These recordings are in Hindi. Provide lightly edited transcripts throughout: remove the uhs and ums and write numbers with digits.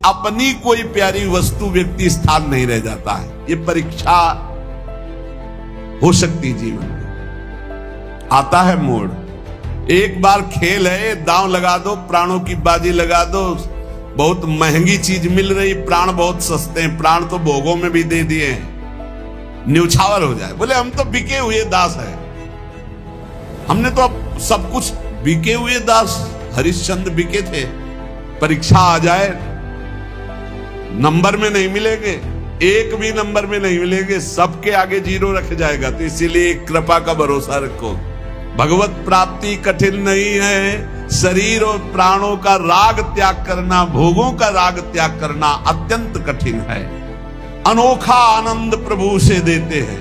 अपनी कोई प्यारी वस्तु व्यक्ति स्थान नहीं रह जाता है। ये परीक्षा हो सकती जीवन में। आता है मोड़, एक बार खेल है, दांव लगा दो, प्राणों की बाजी लगा दो। बहुत महंगी चीज मिल रही, प्राण बहुत सस्ते हैं, प्राण तो भोगों में भी दे दिए हैं, न्यौछावर हो जाए। बोले हम तो बिके हुए दास है, हमने तो अब सब कुछ बिके हुए दास। हरिश्चंद्र बिके थे, परीक्षा आ जाए नंबर में नहीं मिलेंगे, एक भी नंबर में नहीं मिलेंगे, सबके आगे जीरो रख जाएगा। तो इसीलिए कृपा का भरोसा रखो। भगवत प्राप्ति कठिन नहीं है, शरीर और प्राणों का राग त्याग करना, भोगों का राग त्याग करना अत्यंत कठिन है। अनोखा आनंद प्रभु से देते हैं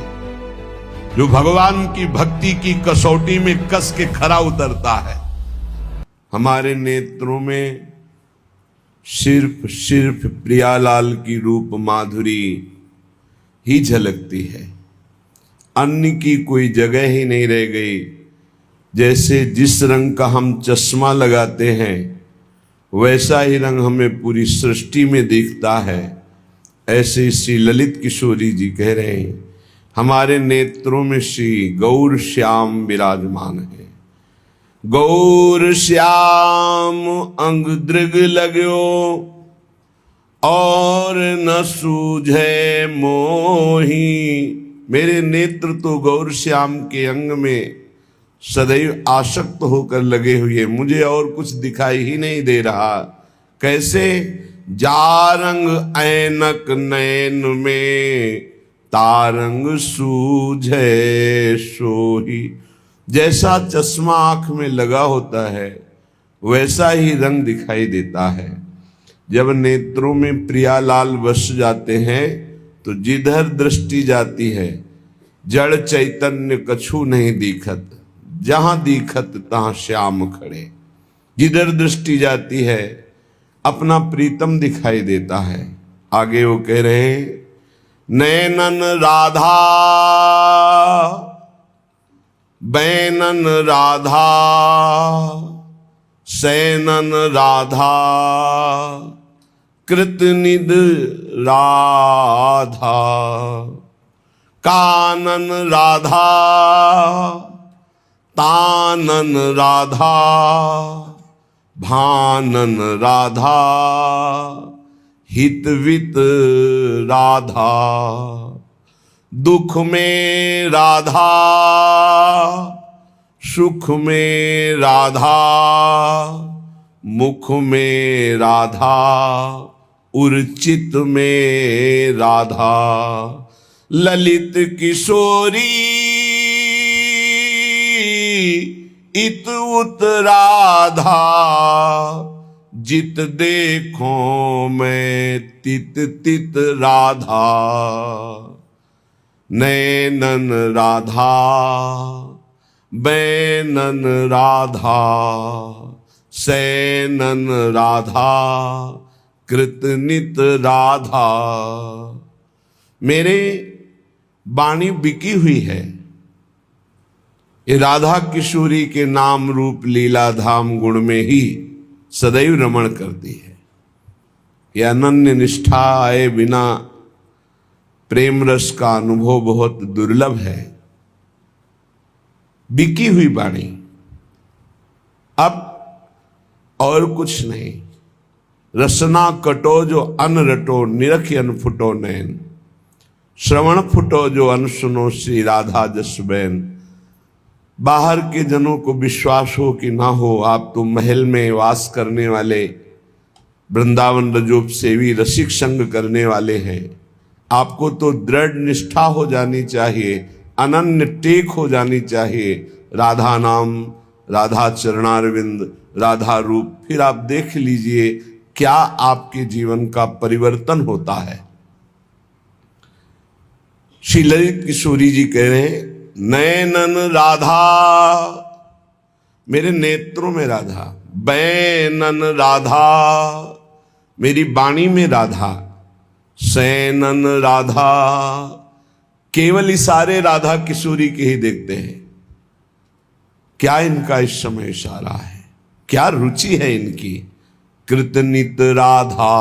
जो भगवान की भक्ति की कसौटी में कस के खरा उतरता है। हमारे नेत्रों में सिर्फ प्रियालाल की रूप माधुरी ही झलकती है, अन्य की कोई जगह ही नहीं रह गई। जैसे जिस रंग का हम चश्मा लगाते हैं वैसा ही रंग हमें पूरी सृष्टि में दिखता है। ऐसे श्री ललित किशोरी जी कह रहे हैं हमारे नेत्रों में श्री गौर श्याम विराजमान है। गौर श्याम अंग दृग लगो और न सूझे मोही। मेरे नेत्र तो गौर श्याम के अंग में सदैव आसक्त होकर लगे हुए, मुझे और कुछ दिखाई ही नहीं दे रहा। कैसे? जारंग ऐनक नैन में तारंग सूझे सोही। जैसा चश्मा आंख में लगा होता है वैसा ही रंग दिखाई देता है। जब नेत्रों में प्रियालाल बस जाते हैं तो जिधर दृष्टि जाती है जड़ चैतन्य कछु नहीं दिखत, जहां दिखत तहां श्याम खड़े। जिधर दृष्टि जाती है अपना प्रीतम दिखाई देता है। आगे वो कह रहे हैं नैनन राधा बैनन राधा सैनन राधा कृतनिध राधा कानन राधा तानन राधा भानन राधा हितवित राधा। दुख में राधा सुख में राधा मुख में राधा उर्चित में राधा। ललित किशोरी इत उत राधा जित देखो मैं तित तित राधा। नैनन राधा बैनन राधा सैनन राधा कृतनित राधा। मेरे वाणी बिकी हुई है, ये राधा किशोरी के नाम रूप लीला धाम गुण में ही सदैव रमण करती है। ये अनन्य निष्ठा आए बिना प्रेम रस का अनुभव बहुत दुर्लभ है। बिकी हुई वाणी, अब और कुछ नहीं। रसना कटो जो अन रटो निरख अन फुटो नैन। श्रवण फुटो जो अन सुनो श्री राधा जस बैन। बाहर के जनों को विश्वास हो कि ना हो, आप तो महल में वास करने वाले वृंदावन रजोप सेवी रसिक संग करने वाले हैं। आपको तो दृढ़ निष्ठा हो जानी चाहिए, अनन्य टेक हो जानी चाहिए। राधा नाम, राधा चरणारविंद, राधा रूप, फिर आप देख लीजिए क्या आपके जीवन का परिवर्तन होता है। श्री ललित किशोरी जी कह रहे हैं नैनन राधा, मेरे नेत्रों में राधा, बैनन राधा, मेरी वाणी में राधा, सैनन राधा, केवल इशारे राधा किशोरी के ही देखते हैं। क्या इनका इस समय इशारा है, क्या रुचि है इनकी, कृतनित राधा।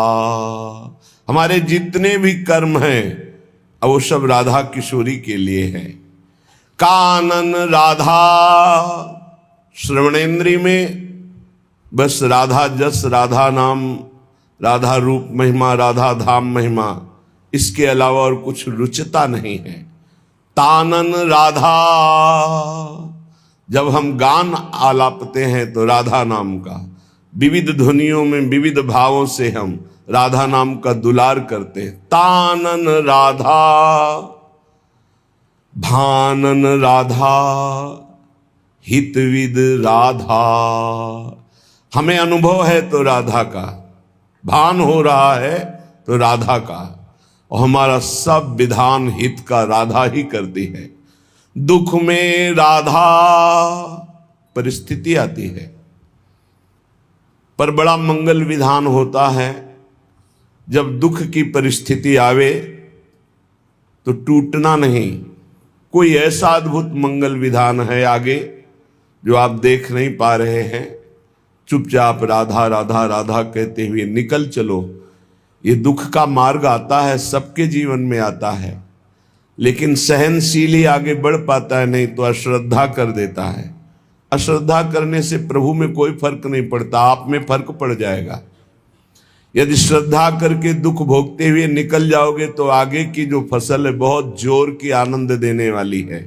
हमारे जितने भी कर्म हैं अब वो सब राधा किशोरी के लिए है। कानन राधा, श्रवणेन्द्रिय में बस राधा जस, राधा नाम, राधा रूप महिमा, राधा धाम महिमा, इसके अलावा और कुछ रुचता नहीं है। तानन राधा, जब हम गान आलापते हैं तो राधा नाम का, विविध ध्वनियों में विविध भावों से हम राधा नाम का दुलार करते हैं। तानन राधा, भानन राधा, हितविद राधा। हमें अनुभव है तो राधा का, भान हो रहा है तो राधा का, और हमारा सब विधान हित का राधा ही करती है। दुख में राधा, परिस्थिति आती है पर बड़ा मंगल विधान होता है। जब दुख की परिस्थिति आवे तो टूटना नहीं। कोई ऐसा अद्भुत मंगल विधान है आगे जो आप देख नहीं पा रहे हैं। चुपचाप राधा राधा राधा कहते हुए निकल चलो। ये दुख का मार्ग आता है, सबके जीवन में आता है, लेकिन सहनशील ही आगे बढ़ पाता है, नहीं तो अश्रद्धा कर देता है। अश्रद्धा करने से प्रभु में कोई फर्क नहीं पड़ता, आप में फर्क पड़ जाएगा। यदि श्रद्धा करके दुख भोगते हुए निकल जाओगे तो आगे की जो फसल है बहुत जोर की आनंद देने वाली है।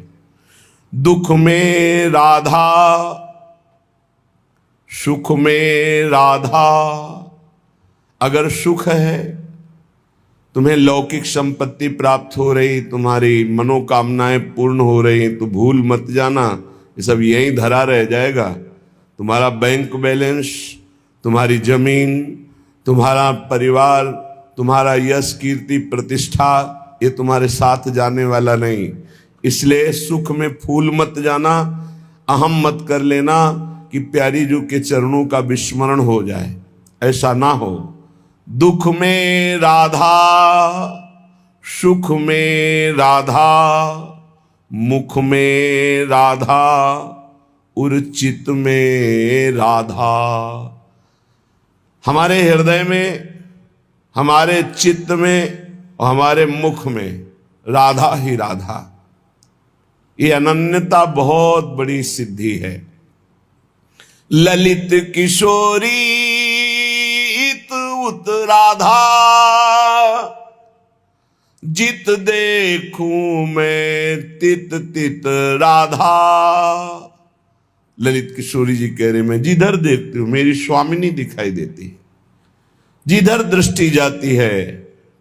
दुख में राधा, सुख में राधा। अगर सुख है, तुम्हें लौकिक संपत्ति प्राप्त हो रही, तुम्हारी मनोकामनाएं पूर्ण हो रही, तो भूल मत जाना ये सब यहीं धरा रह जाएगा। तुम्हारा बैंक बैलेंस, तुम्हारी जमीन, तुम्हारा परिवार, तुम्हारा यश कीर्ति प्रतिष्ठा, ये तुम्हारे साथ जाने वाला नहीं। इसलिए सुख में फूल मत जाना, अहम मत कर लेना कि प्यारी जी के चरणों का विस्मरण हो जाए, ऐसा ना हो। दुख में राधा, सुख में राधा, मुख में राधा, उर्चित में राधा। हमारे हृदय में, हमारे चित्त में और हमारे मुख में राधा ही राधा। ये अनन्यता बहुत बड़ी सिद्धि है। ललित किशोरी उत राधा, जित देखूं मैं तित तित राधा। ललित किशोरी जी कह रहे, मैं जिधर देखती हूं मेरी स्वामिनी दिखाई देती है। जिधर दृष्टि जाती है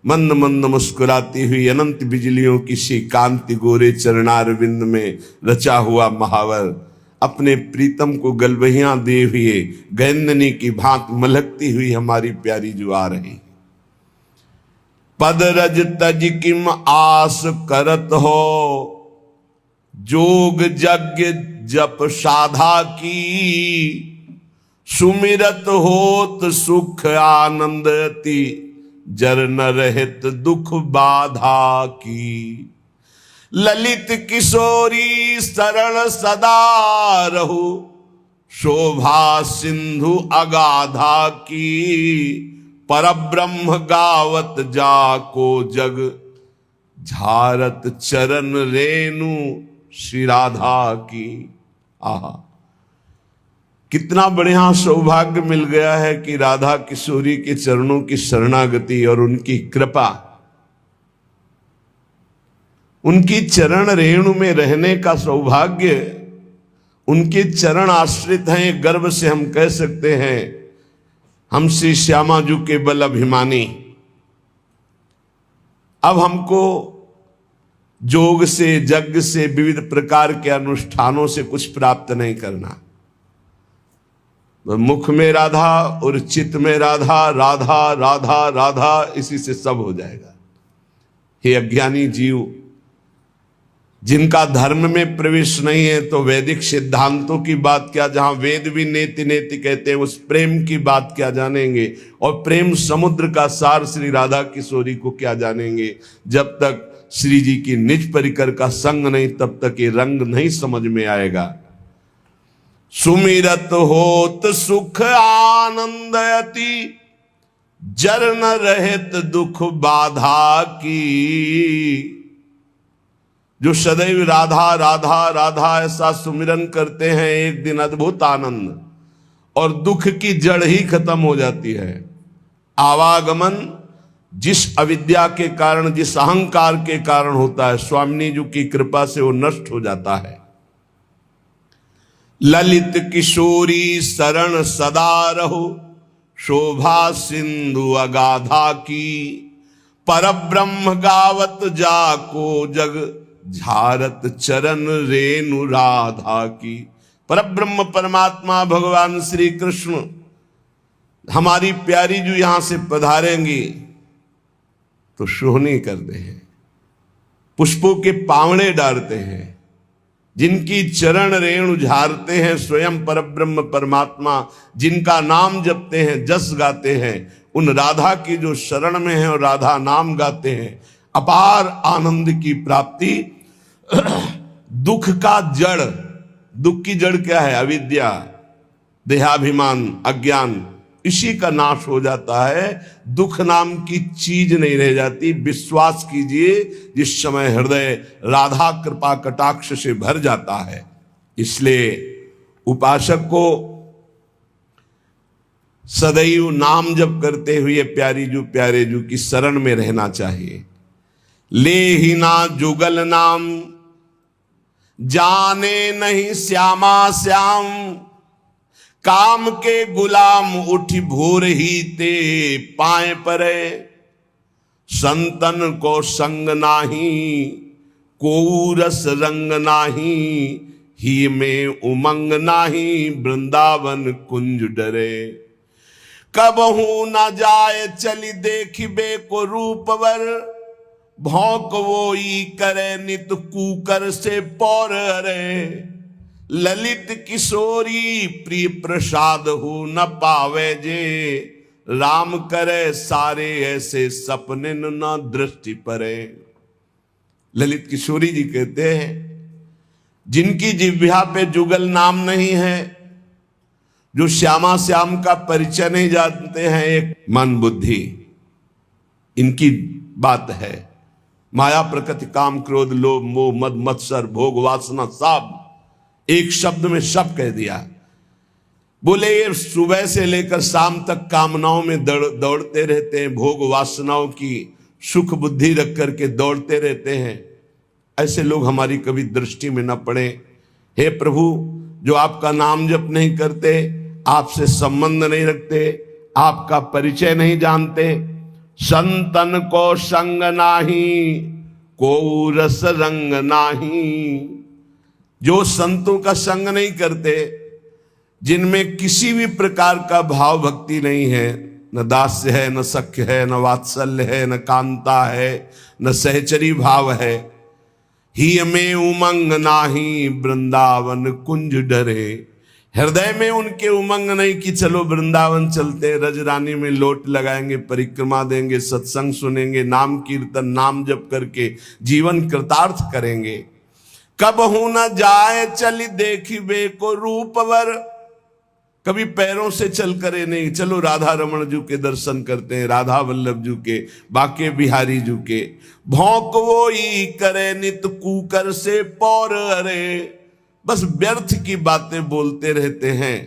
मंद मंद मुस्कुराती हुई अनंत बिजलियों की सी कांति गोरे चरणारविंद में रचा हुआ महावर अपने प्रीतम को गलबहियां दे हुए गैंदनी की भांत मलकती हुई हमारी प्यारी जो आ रही। पद रज तज किम आस करत हो, जोग यज्ञ जप साधा की। सुमिरत होत सुख आनंदती, जर न रहत दुख बाधा की। ललित किशोरी शरण सदा रहु, शोभा सिंधु अगाधा की। परब्रह्म गावत जाको जग, झारत चरण रेणु श्री राधा की। आहा, कितना बढ़िया सौभाग्य मिल गया है कि राधा किशोरी के चरणों की शरणागति और उनकी कृपा, उनकी चरण रेणु में रहने का सौभाग्य। उनके चरण आश्रित हैं, गर्व से हम कह सकते हैं हम श्री श्यामा जू के बल अभिमानी। अब हमको जोग से, यज्ञ से, विविध प्रकार के अनुष्ठानों से कुछ प्राप्त नहीं करना। मुख में राधा और चित्त में राधा, राधा राधा राधा, इसी से सब हो जाएगा। हे अज्ञानी जीव, जिनका धर्म में प्रवेश नहीं है तो वैदिक सिद्धांतों की बात क्या, जहां वेद भी नेति नेति कहते हैं, उस प्रेम की बात क्या जानेंगे। और प्रेम समुद्र का सार श्री राधा किशोरी को क्या जानेंगे। जब तक श्री जी की निज परिकर का संग नहीं, तब तक ये रंग नहीं समझ में आएगा। सुमिरत होत सुख आनंद अति, जर न रहत दुख बाधा की। जो सदैव राधा राधा राधा ऐसा सुमिरन करते हैं, एक दिन अद्भुत आनंद और दुख की जड़ ही खत्म हो जाती है। आवागमन जिस अविद्या के कारण, जिस अहंकार के कारण होता है, स्वामिनी जी की कृपा से वो नष्ट हो जाता है। ललित किशोरी शरण सदा रहो, शोभा सिंधु अगाधा की। परब्रह्म गावत जाको जग, झारत चरण रेणु राधा की। परब्रह्म परमात्मा भगवान श्री कृष्ण हमारी प्यारी जो यहां से पधारेंगी तो सोहनी करते हैं, पुष्पों के पावड़े डालते हैं, जिनकी चरण रेणु झारते हैं, स्वयं परब्रह्म परमात्मा जिनका नाम जपते हैं, जस गाते हैं, उन राधा की जो शरण में है और राधा नाम गाते हैं, अपार आनंद की प्राप्ति। दुख का जड़, दुख की जड़ क्या है? अविद्या, देहाभिमान, अज्ञान, इसी का नाश हो जाता है। दुख नाम की चीज नहीं रह जाती। विश्वास कीजिए, जिस समय हृदय राधा कृपा कटाक्ष से भर जाता है। इसलिए उपासक को सदैव नाम जप करते हुए प्यारी जू प्यारे जू की शरण में रहना चाहिए। ले ही ना जुगल नाम, जाने नहीं श्यामा श्याम। काम के गुलाम उठी भोर ही ते पाए परे। संतन को संग नाही, को रस रंग नाही। ही में उमंग नाही, वृंदावन कुंज डरे। कबहू न जाए चली देखिबे को रूपवर। भौंक वोई करे नित कूकर से पौर रे। ललित किशोरी प्रिय प्रसाद हो न पावे जे। राम करे सारे ऐसे सपने न दृष्टि परे। ललित किशोरी जी कहते हैं, जिनकी जिह्वा पे जुगल नाम नहीं है, जो श्यामा श्याम का परिचय नहीं जानते हैं, एक मन बुद्धि, इनकी बात है। माया प्रकृति काम क्रोध लोभ मोह मद मत्सर भोग वासना सब एक शब्द में सब कह दिया। बोले ये सुबह से लेकर शाम तक कामनाओं में दौड़ते रहते हैं, भोग वासनाओं की सुख बुद्धि रख करके दौड़ते रहते हैं। ऐसे लोग हमारी कभी दृष्टि में न पड़े। हे प्रभु, जो आपका नाम जप नहीं करते, आपसे संबंध नहीं रखते, आपका परिचय नहीं जानते। संतन को संग नाही, को रस रंग नाही। जो संतों का संग नहीं करते, जिनमें किसी भी प्रकार का भाव भक्ति नहीं है, न दास्य है, न सख्य है, न वात्सल्य है, न कांता है, न सहचरी भाव है। ही में उमंग नाही, वृंदावन कुंज डरे। हृदय में उनके उमंग नहीं कि चलो वृंदावन चलते, रजरानी में लोट लगाएंगे, परिक्रमा देंगे, सत्संग सुनेंगे, नाम कीर्तन नाम जप करके जीवन कृतार्थ करेंगे। कब हूं न जाए चली देखिबे को रूपवर। कभी पैरों से चल करे नहीं, चलो राधा रमण जू के दर्शन करते हैं, राधा वल्लभ जू के, बाके बिहारी जू के। भौंक वो ही करे नित कूकर से पौर अरे। बस व्यर्थ की बातें बोलते रहते हैं,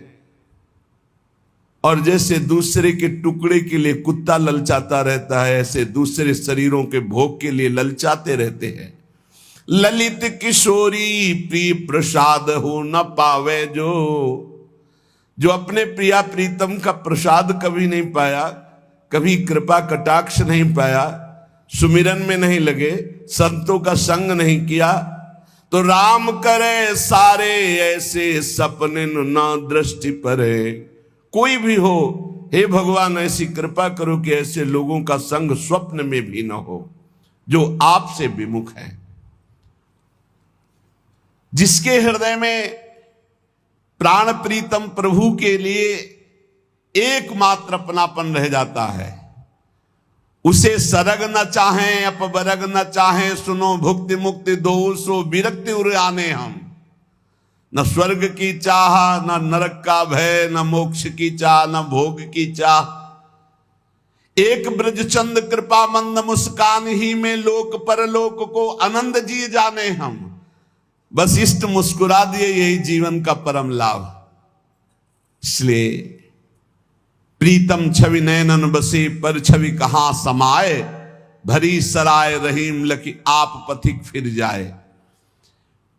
और जैसे दूसरे के टुकड़े के लिए कुत्ता ललचाता रहता है, ऐसे दूसरे शरीरों के भोग के लिए ललचाते रहते हैं। ललित किशोरी प्रिय प्रसाद हो न पावे जो अपने प्रिया प्रीतम का प्रसाद कभी नहीं पाया, कभी कृपा कटाक्ष नहीं पाया, सुमिरन में नहीं लगे, संतों का संग नहीं किया, तो राम करे सारे ऐसे सपने न दृष्टि परे। कोई भी हो, हे भगवान ऐसी कृपा करो कि ऐसे लोगों का संग स्वप्न में भी न हो, जो आपसे विमुख है। जिसके हृदय में प्राण प्रीतम प्रभु के लिए एकमात्र अपनापन रह जाता है, उसे सरग न चाहें अपबरग न चाहें। सुनो भुक्ति मुक्ति दो सो विरक्ति उर आने हम। न स्वर्ग की चाह, न नरक का भय, न मोक्ष की चाह, न भोग की चाह। एक ब्रजचंद कृपा मंद मुस्कान ही में लोक परलोक को आनंद जी जाने हम। बस इष्ट मुस्कुरा दिए, यही जीवन का परम लाभ। इसलिए प्रीतम छवि नयनन बसे, पर छवि कहां समाए। भरी सराय रहीम लकी आप पथिक फिर जाए।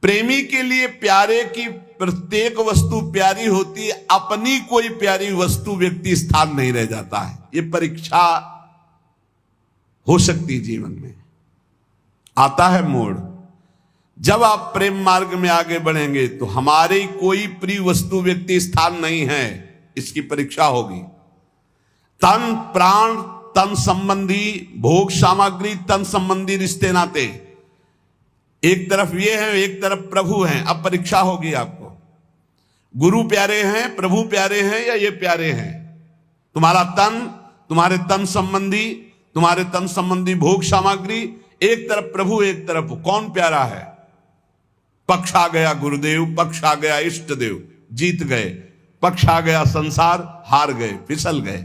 प्रेमी के लिए प्यारे की प्रत्येक वस्तु प्यारी होती है, अपनी कोई प्यारी वस्तु व्यक्ति स्थान नहीं रह जाता है। ये परीक्षा हो सकती जीवन में, आता है मोड़। जब आप प्रेम मार्ग में आगे बढ़ेंगे तो हमारी कोई प्रिय वस्तु व्यक्ति स्थान नहीं है, इसकी परीक्षा होगी। तन प्राण, तन संबंधी भोग सामग्री, तन संबंधी रिश्ते नाते एक तरफ ये है, एक तरफ प्रभु हैं। अब परीक्षा होगी आपको, गुरु प्यारे हैं, प्रभु प्यारे हैं या ये प्यारे हैं। तुम्हारा तन, तुम्हारे तन संबंधी, तुम्हारे तन संबंधी भोग सामग्री, एक तरफ प्रभु एक तरफ कौन प्यारा है। पक्ष आ गया गुरुदेव, पक्ष आ गया इष्ट देव, जीत गए। पक्ष आ गया संसार, हार गए, फिसल गए।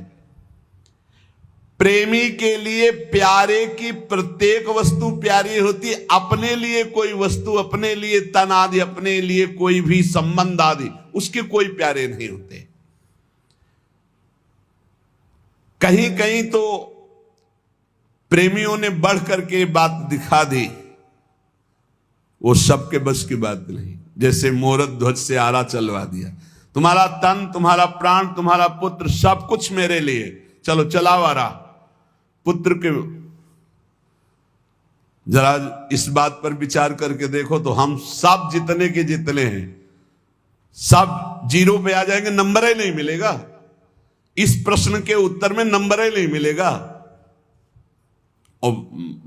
प्रेमी के लिए प्यारे की प्रत्येक वस्तु प्यारी होती, अपने लिए कोई वस्तु, अपने लिए तन आदि, अपने लिए कोई भी संबंध आदि उसके कोई प्यारे नहीं होते। कहीं कहीं तो प्रेमियों ने बढ़ करके बात दिखा दी, वो सबके बस की बात नहीं। जैसे मोरत ध्वज से आरा चलवा दिया, तुम्हारा तन, तुम्हारा प्राण, तुम्हारा पुत्र, सब कुछ मेरे लिए, चलो चलाओ आरा। पुत्र के जरा इस बात पर विचार करके देखो तो हम सब जितने के जितने हैं सब जीरो पे आ जाएंगे, नंबर ही नहीं मिलेगा। इस प्रश्न के उत्तर में नंबर ही नहीं मिलेगा। और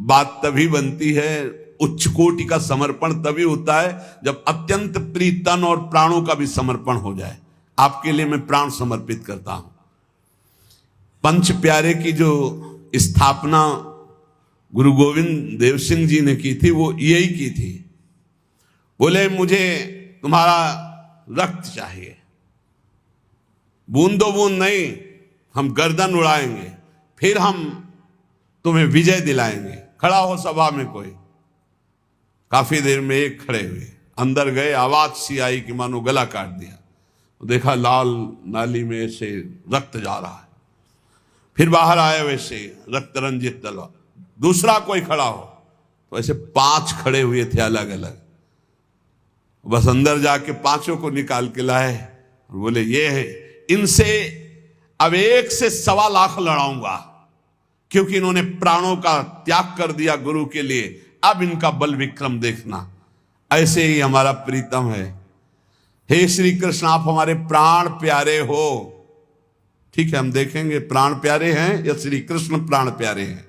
बात तभी बनती है, उच्च कोटि का समर्पण तभी होता है जब अत्यंत प्रिय तन और प्राणों का भी समर्पण हो जाए। आपके लिए मैं प्राण समर्पित करता हूं। पंच प्यारे की जो स्थापना गुरु गोविंद देव सिंह जी ने की थी, वो यही की थी। बोले मुझे तुम्हारा रक्त चाहिए, बूंदो बूंद नहीं, हम गर्दन उड़ाएंगे, फिर हम तुम्हें विजय दिलाएंगे। खड़ा हो सभा में कोई। काफी देर में एक खड़े हुए, अंदर गए, आवाज सी आई कि मानो गला काट दिया। देखा लाल नाली में से रक्त जा रहा है। फिर बाहर आए वैसे रक्त रंजित तलवार। दूसरा कोई खड़ा हो तो ऐसे 5 खड़े हुए थे अलग अलग। बस अंदर जाके 5 को निकाल के लाए और बोले ये है, इनसे अब 1 से 1.25 लाख लड़ाऊंगा, क्योंकि इन्होंने प्राणों का त्याग कर दिया गुरु के लिए। अब इनका बल विक्रम देखना। ऐसे ही हमारा प्रीतम है। हे श्री कृष्ण, आप हमारे प्राण प्यारे हो। ठीक है, हम देखेंगे प्राण प्यारे हैं या श्री कृष्ण प्राण प्यारे हैं।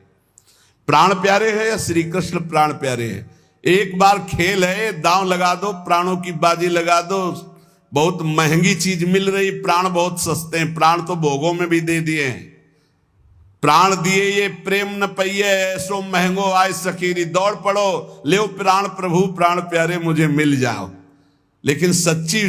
प्राण प्यारे हैं या श्री कृष्ण प्राण प्यारे हैं। एक बार खेल है, दांव लगा दो, प्राणों की बाजी लगा दो। बहुत महंगी चीज मिल रही, प्राण बहुत सस्ते हैं। प्राण तो भोगों में भी दे दिए हैं। प्राण दिए ये प्रेम न पइये, ऐसो महंगो आय सकीरी। दौड़ पड़ो, ले प्राण प्रभु प्राण प्यारे मुझे मिल जाओ। लेकिन सच्ची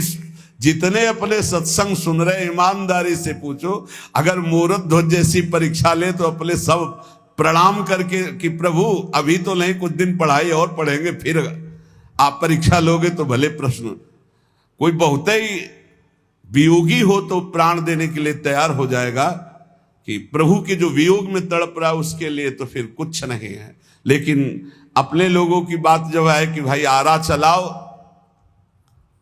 जितने अपने सत्संग सुन रहे, ईमानदारी से पूछो, अगर मूरत ध्वज जैसी परीक्षा ले तो अपने सब प्रणाम करके कि प्रभु अभी तो नहीं, कुछ दिन पढ़ाई और पढ़ेंगे, फिर आप परीक्षा लोगे तो भले प्रश्न। कोई बहुत ही वियोगी हो तो प्राण देने के लिए तैयार हो जाएगा कि प्रभु के जो वियोग में तड़प रहा है उसके लिए तो फिर कुछ नहीं है। लेकिन अपने लोगों की बात जब है कि भाई आरा चलाओ,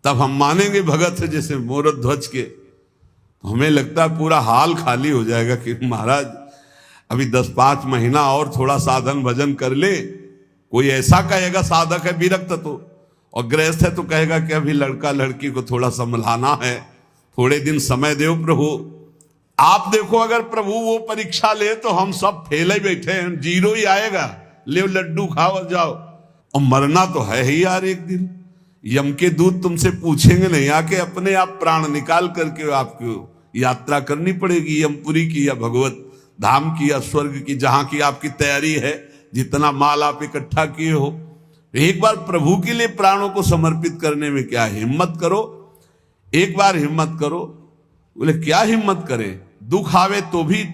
तब हम मानेंगे भगत है जैसे मोरत ध्वज के। तो हमें लगता है पूरा हाल खाली हो जाएगा कि महाराज अभी 10-5 महीना और थोड़ा साधन भजन कर ले। कोई ऐसा कहेगा साधक है विरक्त तो, और गृहस्थ है तो कहेगा कि अभी लड़का लड़की को थोड़ा संभलाना है, थोड़े दिन समय दो प्रभु। आप देखो अगर प्रभु वो परीक्षा ले तो हम सब फेल ही बैठे हैं, जीरो ही आएगा। ले लड्डू खाओ और जाओ। और मरना तो है ही यार, एक दिन यम के दूत तुमसे पूछेंगे नहीं, आके अपने आप प्राण निकाल करके आपको यात्रा करनी पड़ेगी, यमपुरी की या भगवत धाम की या स्वर्ग की, जहां की आपकी तैयारी है। जितना माल आप इकट्ठा किए हो एक बार प्रभु के लिए प्राणों को समर्पित करने में क्या हिम्मत करो, एक बार हिम्मत करो। बोले क्या हिम्मत करें, दुख आवे तो भी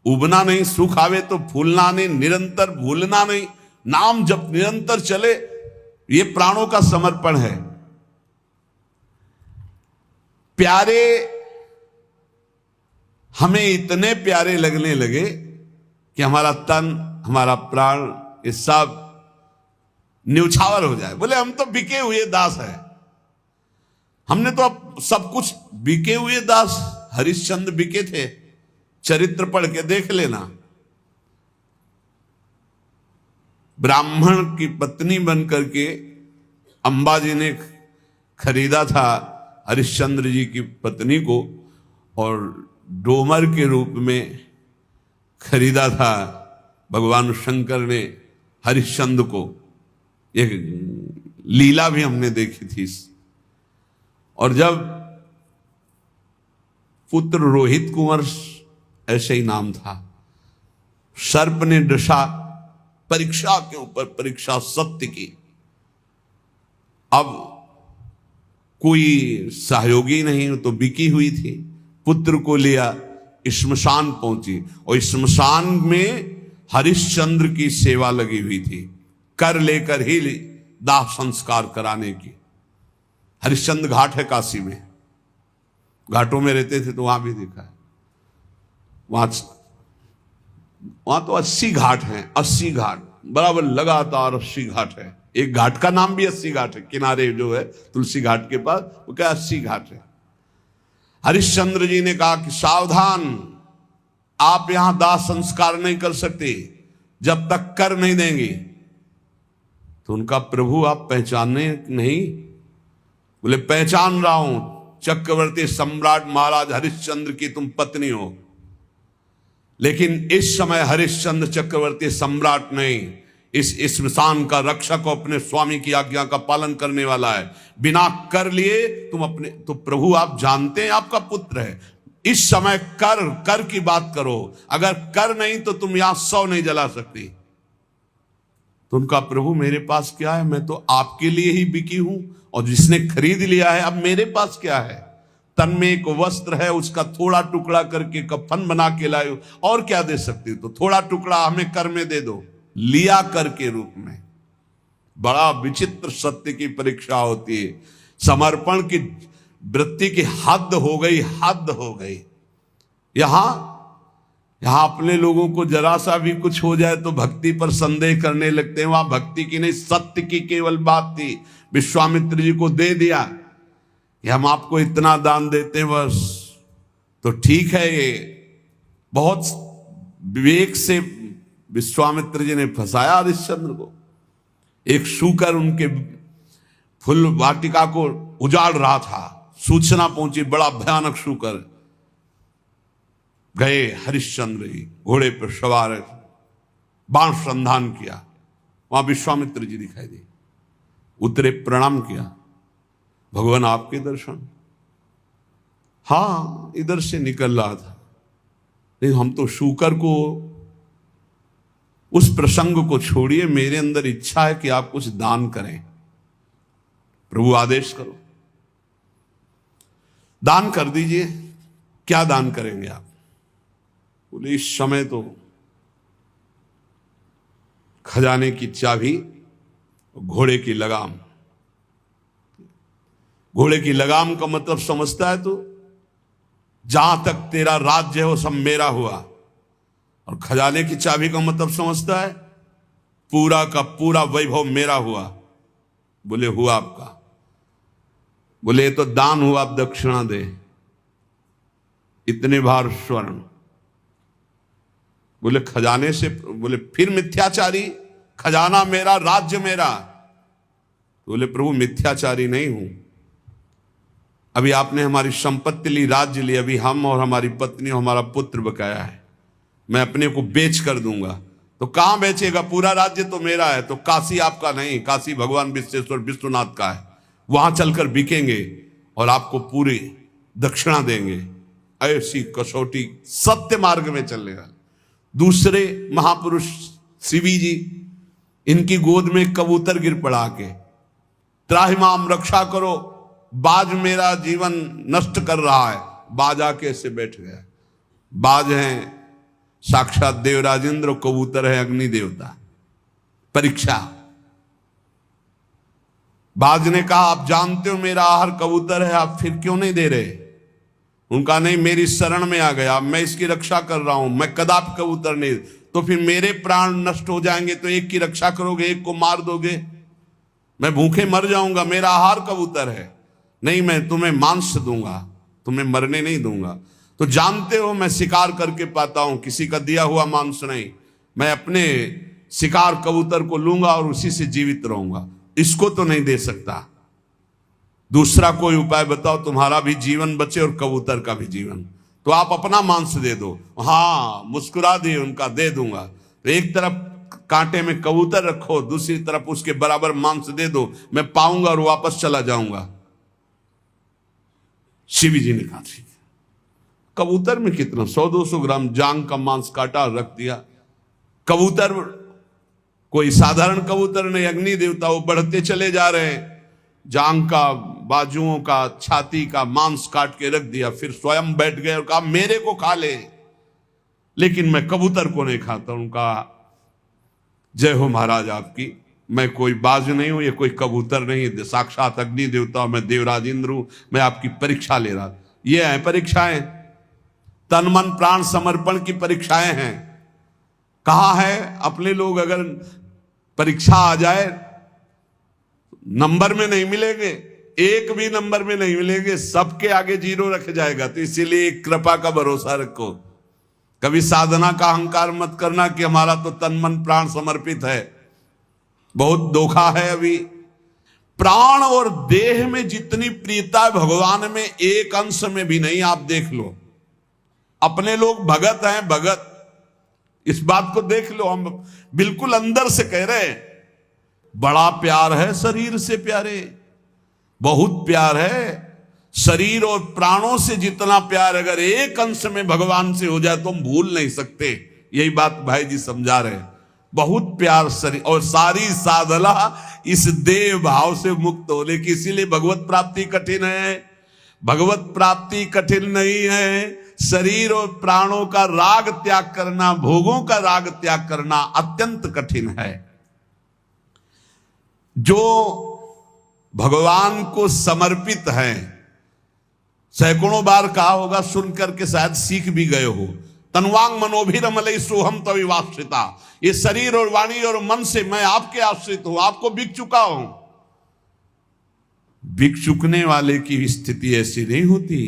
उबना नहीं, सुख आवे तो फूलना नहीं, निरंतर भूलना नहीं, नाम जब निरंतर चले, ये प्राणों का समर्पण है। प्यारे हमें इतने प्यारे लगने लगे कि हमारा तन, हमारा प्राण, ये सब न्यौछावर हो जाए। बोले हम तो बिके हुए दास हैं, हमने तो अब सब कुछ बिके हुए दास। हरिश्चंद्र बिके थे, चरित्र पढ़ के देख लेना। ब्राह्मण की पत्नी बनकर के अंबाजी ने खरीदा था हरिश्चंद्र जी की पत्नी को, और डोमर के रूप में खरीदा था भगवान शंकर ने हरिश्चंद्र को। एक लीला भी हमने देखी थी। और जब पुत्र रोहित कुंवर, ऐसे ही नाम था, सर्प ने डसा, परीक्षा के ऊपर परीक्षा सत्य की। अब कोई सहयोगी नहीं, तो बिकी हुई थी। पुत्र को लिया, श्मशान पहुंची, और श्मशान में हरिश्चंद्र की सेवा लगी हुई थी, कर लेकर ही दाह संस्कार कराने की। हरिश्चंद्र घाट है काशी में, घाटों में रहते थे तो वहां भी देखा है। वहां तो 80 घाट हैं, 80 घाट बराबर लगातार 80 घाट है। एक घाट का नाम भी 80 घाट है, किनारे जो है तुलसी घाट के पास, वो क्या 80 घाट है। हरिश्चंद्र जी ने कहा कि सावधान, आप यहां दाह संस्कार नहीं कर सकते जब तक कर नहीं देंगे। तो उनका प्रभु आप पहचाने नहीं? बोले पहचान रहा हूं, चक्रवर्ती सम्राट महाराज हरिश्चंद्र की तुम पत्नी हो। लेकिन इस समय हरिश्चंद्र चक्रवर्ती सम्राट नहीं, इस श्मशान का रक्षक और अपने स्वामी की आज्ञा का पालन करने वाला है। बिना कर लिए तुम अपने, तो प्रभु आप जानते हैं आपका पुत्र है, इस समय कर की बात करो, अगर कर नहीं तो तुम यहां 100 नहीं जला सकती। तो उनका प्रभु मेरे पास क्या है, मैं तो आपके लिए ही बिकी हूं, और जिसने खरीद लिया है अब मेरे पास क्या है। तन में एक वस्त्र है, उसका थोड़ा टुकड़ा करके कफन बना के लाए, और क्या दे सकती, तो थोड़ा टुकड़ा हमें कर में दे दो, लिया कर के रूप में। बड़ा विचित्र सत्य की परीक्षा होती है। समर्पण की वृत्ति की हद हो गई, हद हो गई। यहां अपने लोगों को जरा सा भी कुछ हो जाए तो भक्ति पर संदेह करने लगते हैं। वहां भक्ति की नहीं, सत्य की केवल बात थी। विश्वामित्र जी को दे दिया कि हम आपको इतना दान देते हैं बस, तो ठीक है। ये बहुत विवेक से विश्वामित्र जी ने फंसाया हरिश्चंद्र को। एक शूकर उनके फुल वाटिका को उजाड़ रहा था, सूचना पहुंची, बड़ा भयानक शूकर। गए हरिश्चंद्र जी घोड़े पर सवार, बाण संधान किया, वहां विश्वामित्र जी दिखाई दिए, उतरे, प्रणाम किया, भगवान आपके दर्शन। हाँ, इधर से निकल रहा था, लेकिन हम तो शूकर को, उस प्रसंग को छोड़िए, मेरे अंदर इच्छा है कि आप कुछ दान करें, प्रभु आदेश करो, दान कर दीजिए। क्या दान करेंगे आप? बोले इस समय तो खजाने की चाबी, घोड़े की लगाम। घोड़े की लगाम का मतलब समझता है तो, जहां तक तेरा राज्य है वो सब मेरा हुआ। और खजाने की चाबी का मतलब समझता है, पूरा का पूरा वैभव मेरा हुआ। बोले हुआ आपका? बोले ये तो दान हुआ, आप दक्षिणा दे, इतने भार स्वर्ण। बोले खजाने से? बोले फिर मिथ्याचारी, खजाना मेरा, राज्य मेरा। बोले प्रभु मिथ्याचारी नहीं हूं, अभी आपने हमारी संपत्ति ली, राज्य ली, अभी हम और हमारी पत्नी और हमारा पुत्र बकाया है, मैं अपने को बेच कर दूंगा। तो कहां बेचेगा? पूरा राज्य तो मेरा है। तो काशी आपका नहीं, काशी भगवान विश्वेश्वर विश्वनाथ का है, वहां चलकर बिकेंगे और आपको पूरी दक्षिणा देंगे। ऐसी कसौटी सत्य मार्ग में चलेगा। दूसरे महापुरुष शिवी जी, इनकी गोद में कबूतर गिर पड़ा के, त्राहिमाम रक्षा करो, बाज मेरा जीवन नष्ट कर रहा है। बाज आके ऐसे बैठ गया। बाज हैं साक्षात देवराजेंद्र, कबूतर है अग्नि देवता। परीक्षा। बाज ने कहा आप जानते हो मेरा आहार कबूतर है, आप फिर क्यों नहीं दे रहे? उनका नहीं, मेरी शरण में आ गया, मैं इसकी रक्षा कर रहा हूं, मैं कदापि कबूतर नहीं। तो फिर मेरे प्राण नष्ट हो जाएंगे तो एक की रक्षा करोगे, एक को मार दोगे, मैं भूखे मर जाऊंगा, मेरा आहार कबूतर है। नहीं, मैं तुम्हें मांस दूंगा, तुम्हें मरने नहीं दूंगा। तो जानते हो मैं शिकार करके पाता हूं, किसी का दिया हुआ मांस नहीं। मैं अपने शिकार कबूतर को लूंगा और उसी से जीवित रहूंगा, इसको तो नहीं दे सकता। दूसरा कोई उपाय बताओ, तुम्हारा भी जीवन बचे और कबूतर का भी जीवन। तो आप अपना मांस दे दो। हाँ, मुस्कुरा दिए, उनका दे दूंगा। तो एक तरफ कांटे में कबूतर रखो, दूसरी तरफ उसके बराबर मांस दे दो, मैं पाऊंगा और वापस चला जाऊंगा। शिवी जी ने कहा ठीक। कबूतर में कितना 100-200 ग्राम जांग का मांस काटा और रख दिया। कबूतर कोई साधारण कबूतर नहीं, अग्नि देवता, वो बढ़ते चले जा रहे हैं। जांग का, बाजुओं का, छाती का मांस काट के रख दिया, फिर स्वयं बैठ गए और कहा मेरे को खा ले, लेकिन मैं कबूतर को नहीं खाता। उनका जय हो महाराज आपकी, मैं कोई बाज नहीं हूं, ये कोई कबूतर नहीं, साक्षात अग्नि देवता, मैं देवराजेंद्र हूं, मैं आपकी परीक्षा ले रहा। ये है परीक्षाएं, तन मन प्राण समर्पण की परीक्षाएं हैं। कहा है अपने लोग अगर परीक्षा आ जाए नंबर में नहीं मिलेंगे, एक भी नंबर में नहीं मिलेंगे, सबके आगे 0 रख जाएगा। तो इसीलिए कृपा का भरोसा रखो, कभी साधना का अहंकार मत करना कि हमारा तो तन मन प्राण समर्पित है। बहुत धोखा है अभी। प्राण और देह में जितनी प्रियता है भगवान में, एक अंश में भी नहीं। आप देख लो, अपने लोग भगत हैं, भगत, इस बात को देख लो, हम बिल्कुल अंदर से कह रहे हैं बड़ा प्यार है शरीर से प्यारे, बहुत प्यार है। शरीर और प्राणों से जितना प्यार अगर एक अंश में भगवान से हो जाए तो हम भूल नहीं सकते। यही बात भाई जी समझा रहे हैं। बहुत प्यार शरीर, और सारी साधना इस देह भाव से मुक्त होने की। इसीलिए भगवत प्राप्ति कठिन है। भगवत प्राप्ति कठिन नहीं है, शरीर और प्राणों का राग त्याग करना, भोगों का राग त्याग करना अत्यंत कठिन है। जो भगवान को समर्पित है, सैकड़ों बार कहा होगा, सुन करके शायद सीख भी गए हो, तन्वांग मनोभिरमलई सोहम तविवाश्रिता। ये शरीर और वाणी और मन से मैं आपके आश्रित हूं, आपको बिक चुका हूं। बिक चुकने वाले की स्थिति ऐसी नहीं होती।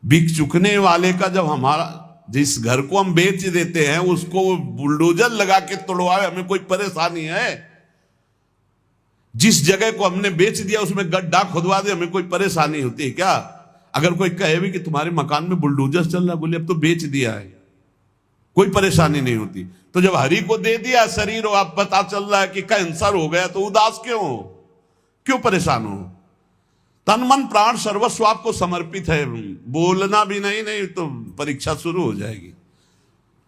बिक चुकने वाले का, जब हमारा जिस घर को हम बेच देते हैं उसको बुलडोजर लगा के तोड़वाए, हमें कोई परेशानी है? जिस जगह को हमने बेच दिया उसमें गड्ढा खुदवा दे, हमें कोई परेशानी होती है क्या? अगर कोई कहे भी कि तुम्हारे मकान में बुलडोजर चल रहा है, बोले अब तो बेच दिया है, कोई परेशानी नहीं होती। तो जब हरि को दे दिया शरीर और आप पता चल रहा है कि कैंसर हो गया, तो उदास क्यों परेशान हो? तन मन प्राण सर्वस्व आपको समर्पित है। बोलना भी नहीं तो परीक्षा शुरू हो जाएगी।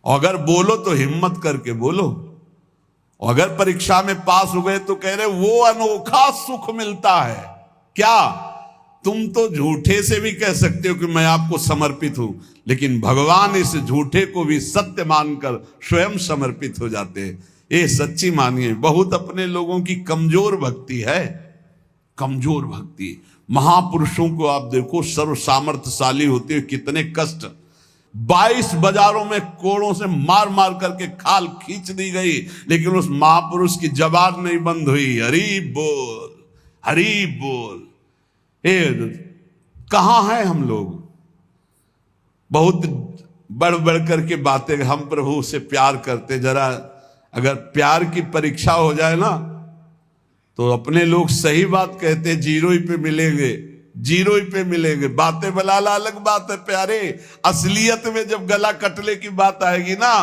और अगर बोलो तो हिम्मत करके बोलो। अगर परीक्षा में पास हो गए तो कह रहे वो अनोखा सुख मिलता है। क्या? तुम तो झूठे से भी कह सकते हो कि मैं आपको समर्पित हूं, लेकिन भगवान इस झूठे को भी सत्य मानकर स्वयं समर्पित हो जाते हैं। ये सच्ची मानिए, बहुत अपने लोगों की कमजोर भक्ति है, कमजोर भक्ति। महापुरुषों को आप देखो, सर्व सामर्थ्यशाली होते हुए कितने कष्ट, 22 बाजारों में कोड़ों से मार मार करके खाल खींच दी गई, लेकिन उस महापुरुष की जबान नहीं बंद हुई। हरि बोल, हरि बोल। कहां है हम लोग? बहुत बढ़ बढ़ करके बातें, हम प्रभु से प्यार करते। जरा अगर प्यार की परीक्षा हो जाए ना, तो अपने लोग सही बात कहते, 0 ही पे मिलेंगे, 0 ही पे मिलेंगे। बातें बलाला अलग बात है प्यारे, असलियत में जब गला कटले की बात आएगी ना,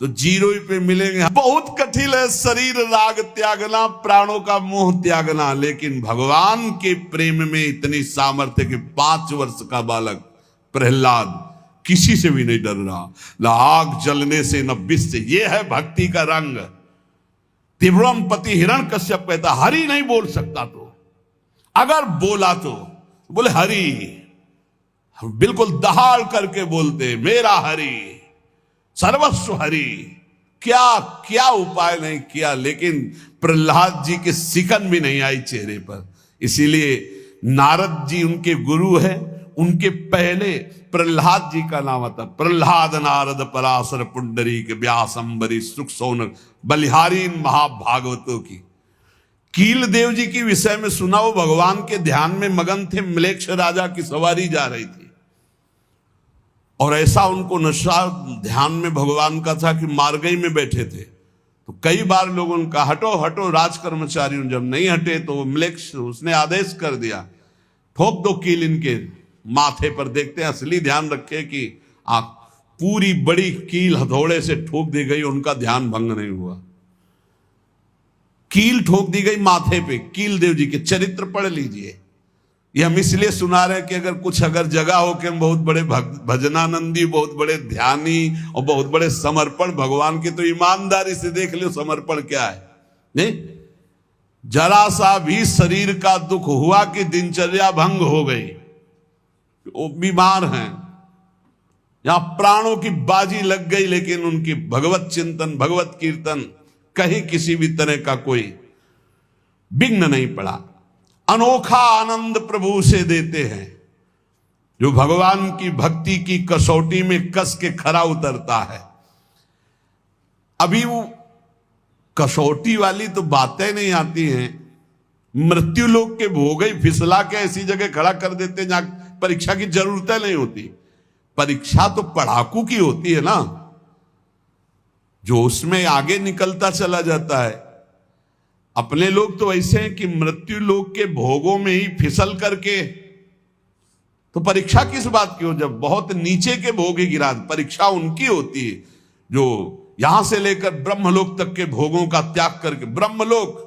तो 0 ही पे मिलेंगे। बहुत कठिन है शरीर राग त्यागना, प्राणों का मोह त्यागना, लेकिन भगवान के प्रेम में इतनी सामर्थ्य कि 5 वर्ष का बालक प्रहलाद किसी से भी नहीं डर रहा, न आग जलने से न विष से। ये है भक्ति का रंग। त्रिपुरम पति हिरण्यकश्यप कहता हरि नहीं बोल सकता, तो अगर बोला तो बोले हरि, बिल्कुल दहाड़ करके बोलते मेरा हरि, सर्वस्व हरि। क्या क्या उपाय नहीं किया, लेकिन प्रहलाद जी के सिकन भी नहीं आई चेहरे पर। इसीलिए नारद जी उनके गुरु है, उनके पहले प्रहलाद जी का नाम आता। प्रहलाद नारद पराशर पुंडरीक व्यास अम्बरीश सुख सौनक बलिहारी महाभागवतों की। कील देव जी की विषय में सुना, वो भगवान के ध्यान में मगन थे, म्लेच्छ राजा की सवारी जा रही थी और ऐसा उनको नशा ध्यान में भगवान का था कि मार्गई में बैठे थे। तो कई बार लोगों ने कहा हटो हटो, राज कर्मचारियों जब नहीं हटे तो वो म्लेच्छ, उसने आदेश कर दिया ठोक दो कील इनके माथे पर। देखते हैं असली ध्यान रखे कि पूरी बड़ी कील हथौड़े से ठोक दी गई, उनका ध्यान भंग नहीं हुआ। कील ठोक दी गई माथे पे। कील देव जी के चरित्र पढ़ लीजिए। ये हम इसलिए सुना रहे कि अगर जगह हो कि हम बहुत बड़े भजनानंदी, बहुत बड़े ध्यानी और बहुत बड़े समर्पण भगवान के, तो ईमानदारी से देख लो समर्पण क्या है। नहीं, जरा सा भी शरीर का दुख हुआ कि दिनचर्या भंग हो गई, वो बीमार हैं, यहां प्राणों की बाजी लग गई, लेकिन उनकी भगवत चिंतन भगवत कीर्तन कहीं किसी भी तरह का कोई विघ्न नहीं पड़ा। अनोखा आनंद प्रभु से देते हैं। जो भगवान की भक्ति की कसौटी में कस के खरा उतरता है। अभी वो कसौटी वाली तो बातें नहीं आती हैं। मृत्यु लोक के भोग ही फिसला के ऐसी जगह खड़ा कर देते हैं जहां परीक्षा की जरूरत नहीं होती। परीक्षा तो पढ़ाकू की होती है ना, जो उसमें आगे निकलता चला जाता है। अपने लोग तो ऐसे हैं कि मृत्यु लोक के भोगों में ही फिसल करके, तो परीक्षा किस बात की हो जब बहुत नीचे के भोग ही गिरा। परीक्षा उनकी होती है जो यहां से लेकर ब्रह्मलोक तक के भोगों का त्याग करके। ब्रह्मलोक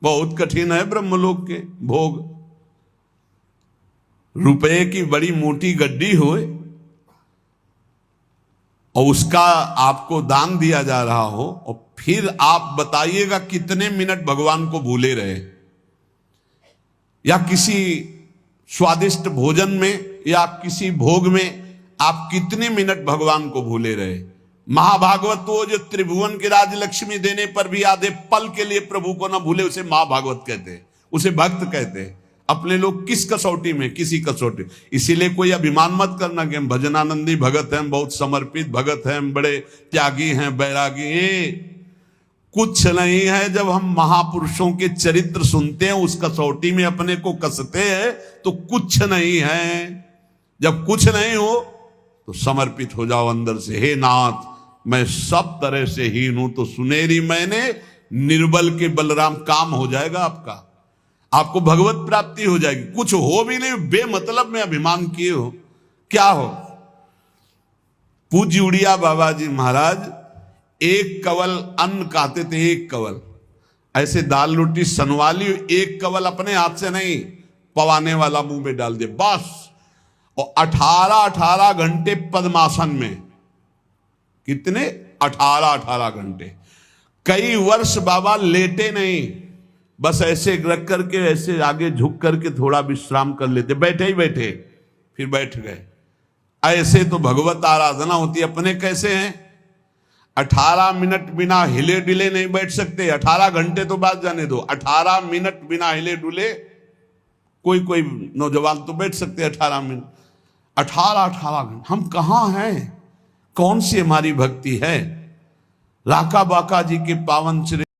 बहुत कठिन है, ब्रह्मलोक के भोग। रुपए की बड़ी मोटी गड्डी होए और उसका आपको दान दिया जा रहा हो, और फिर आप बताइएगा कितने मिनट भगवान को भूले रहे। या किसी स्वादिष्ट भोजन में या किसी भोग में आप कितने मिनट भगवान को भूले रहे। महाभागवत वो जो त्रिभुवन की राजलक्ष्मी देने पर भी आधे पल के लिए प्रभु को ना भूले, उसे महाभागवत कहते हैं, उसे भक्त कहते हैं। अपने लोग किस कसौटी में, किसी कसौटी। इसीलिए कोई अभिमान मत करना कि हम भजनानंदी भगत हैं, हम बहुत समर्पित भगत हैं, हम बड़े त्यागी हैं, बैरागी। कुछ नहीं है। जब हम महापुरुषों के चरित्र सुनते हैं, उस कसौटी में अपने को कसते हैं, तो कुछ नहीं है। जब कुछ नहीं हो तो समर्पित हो जाओ अंदर से। हे नाथ, मैं सब तरह से हीन हूं, तो सुनेरी मैंने निर्बल के बलराम। काम हो जाएगा आपका, आपको भगवत प्राप्ति हो जाएगी। कुछ हो भी नहीं, बेमतलब में अभिमान किए हो, क्या हो। पूज्य उड़िया बाबा जी महाराज एक कवल अन्न खाते थे, एक कवल। ऐसे दाल रोटी सनवाली, एक कवल अपने हाथ से नहीं, पवाने वाला मुंह में डाल दे बस। और 18 घंटे पद्मासन में। कितने? 18 घंटे। कई वर्ष बाबा लेटे नहीं, बस ऐसे रख करके ऐसे आगे झुक करके थोड़ा विश्राम कर लेते, बैठे ही बैठे, फिर बैठ गए। ऐसे तो भगवत आराधना होती। अपने कैसे हैं? 18 मिनट बिना हिले डुले नहीं बैठ सकते। 18 घंटे तो बात जाने दो, 18 मिनट बिना हिले डुले कोई नौजवान तो बैठ सकते 18 मिनट। 18 घंटे हम कहाँ हैं? कौन सी हमारी भक्ति है? राका बाका जी के पावन चरित्र